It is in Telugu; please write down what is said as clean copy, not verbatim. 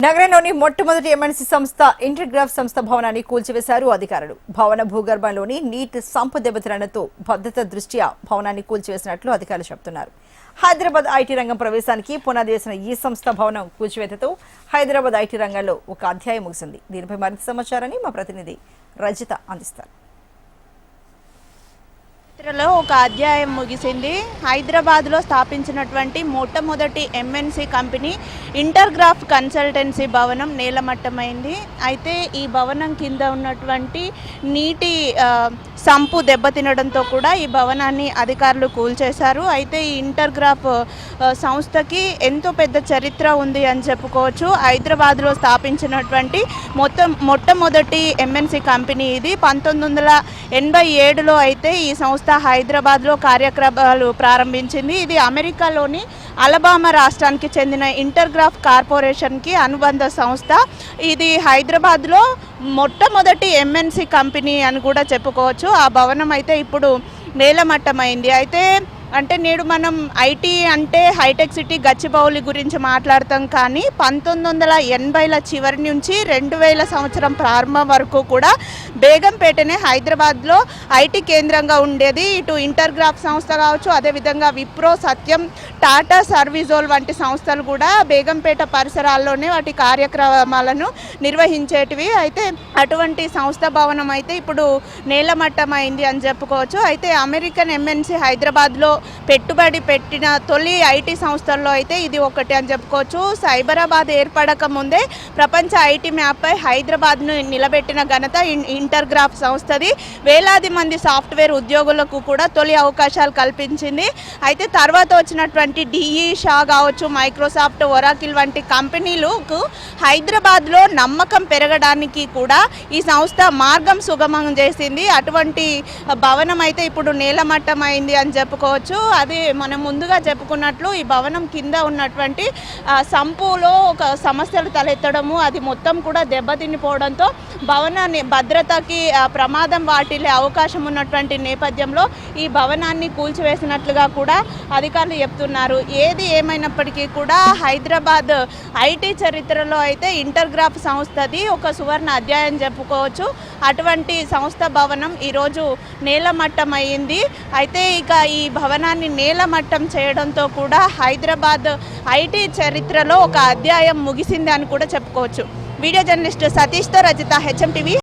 నగరంలోని మొట్టమొదటి ఎంఎన్సీ సంస్థ ఇంటర్గ్రాఫ్ సంస్థ భవనాన్ని కూల్చివేశారు అధికారులు. భవన భూగర్భంలోని నీటి సంపు దెబ్బతినడంతో భద్రత దృష్ట్యా భవనాన్ని కూల్చివేసినట్లు అధికారులు చెబుతున్నారు. హైదరాబాద్ ఐటీ రంగం ప్రవేశానికి పునాది వేసిన ఈ సంస్థ భవనం కూల్చివేతతో హైదరాబాద్ ఐటీ రంగంలో ఒక అధ్యాయం ముగిసింది. దీనిపై మరింత సమాచారాన్ని మా ప్రతినిధి రజిత అందిస్తారు. చరిత్రలో ఒక అధ్యాయం ముగిసింది. హైదరాబాద్లో స్థాపించినటువంటి మొట్టమొదటి ఎంఎన్సీ కంపెనీ ఇంటర్గ్రాఫ్ కన్సల్టెన్సీ భవనం నేలమట్టమైంది. అయితే ఈ భవనం కింద ఉన్నటువంటి నీటి సంపు దెబ్బతినడంతో కూడా ఈ భవనాన్ని అధికారులు కూల్చేశారు. అయితే ఈ ఇంటర్గ్రాఫ్ సంస్థకి ఎంతో పెద్ద చరిత్ర ఉంది అని చెప్పుకోవచ్చు. హైదరాబాద్లో స్థాపించినటువంటి మొట్టమొదటి ఎంఎన్సీ కంపెనీ ఇది. 1987లో అయితే ఈ సంస్థ హైదరాబాద్లో కార్యక్రమాలు ప్రారంభించింది. ఇది అమెరికాలోని అలబామా రాష్ట్రానికి చెందిన ఇంటర్గ్రాఫ్ కార్పొరేషన్కి అనుబంధ సంస్థ. ఇది హైదరాబాద్లో మొట్టమొదటి ఎంఎన్సీ కంపెనీ అని కూడా చెప్పుకోవచ్చు. ఆ భవనం అయితే ఇప్పుడు నేలమట్టమైంది. అయితే నేడు మనం ఐటీ అంటే హైటెక్ సిటీ గచ్చిబౌలి గురించి మాట్లాడతాం, కానీ 1980ల చివరి నుంచి 2000 సంవత్సరం ప్రారంభం వరకు కూడా బేగంపేటనే హైదరాబాద్లో ఐటీ కేంద్రంగా ఉండేది. ఇటు ఇంటర్గ్రాఫ్ సంస్థ కావచ్చు, అదేవిధంగా విప్రో, సత్యం, టాటా సర్వీసోల్ వంటి సంస్థలు కూడా బేగంపేట పరిసరాల్లోనే వాటి కార్యక్రమాలను నిర్వహించేటివి. అయితే అటువంటి సంస్థ భవనం అయితే ఇప్పుడు నేలమట్టమైంది అని చెప్పుకోవచ్చు. అయితే అమెరికన్ ఎంఎన్సీ హైదరాబాద్లో పెట్టుబడి పెట్టిన తొలి ఐటీ సంస్థల్లో అయితే ఇది ఒకటి అని చెప్పుకోవచ్చు. సైబరాబాద్ ఏర్పడక ముందే ప్రపంచ ఐటీ మ్యాప్పై హైదరాబాద్ను నిలబెట్టిన ఘనత ఇంటర్గ్రాఫ్ సంస్థది. వేలాది మంది సాఫ్ట్వేర్ ఉద్యోగులకు కూడా తొలి అవకాశాలు కల్పించింది. అయితే తర్వాత వచ్చినటువంటి డిఈ షా కావచ్చు, మైక్రోసాఫ్ట్, ఒరాకిల్ వంటి కంపెనీలకు హైదరాబాద్లో నమ్మకం పెరగడానికి కూడా ఈ సంస్థ మార్గం సుగమం చేసింది. అటువంటి భవనం అయితే ఇప్పుడు నేలమట్టమైంది అని చెప్పుకోవచ్చు. అది మనం ముందుగా చెప్పుకున్నట్లు ఈ భవనం కింద ఉన్నటువంటి సంపులో ఒక సమస్యలు తలెత్తడము, అది మొత్తం కూడా దెబ్బతినిపోవడంతో భవనాన్ని భద్రతకి ప్రమాదం వాటిల్లే అవకాశం ఉన్నటువంటి నేపథ్యంలో ఈ భవనాన్ని కూల్చివేసినట్లుగా కూడా అధికారులు చెప్తున్నారు. ఏది ఏమైనప్పటికీ కూడా హైదరాబాద్ ఐటీ చరిత్రలో అయితే ఇంటర్గ్రాఫ్ సంస్థది ఒక సువర్ణ అధ్యాయం చెప్పుకోవచ్చు. అటువంటి సంస్థ భవనం ఈరోజు నేలమట్టమైంది. అయితే ఇక ఈ భవనాన్ని నేలమట్టం చేయడంతో కూడా హైదరాబాద్ ఐటీ చరిత్రలో ఒక అధ్యాయం ముగిసింది అని కూడా చెప్పుకోవచ్చు. వీడియో జర్నలిస్ట్ సతీష్తో రజిత, హెచ్ఎం టీవీ.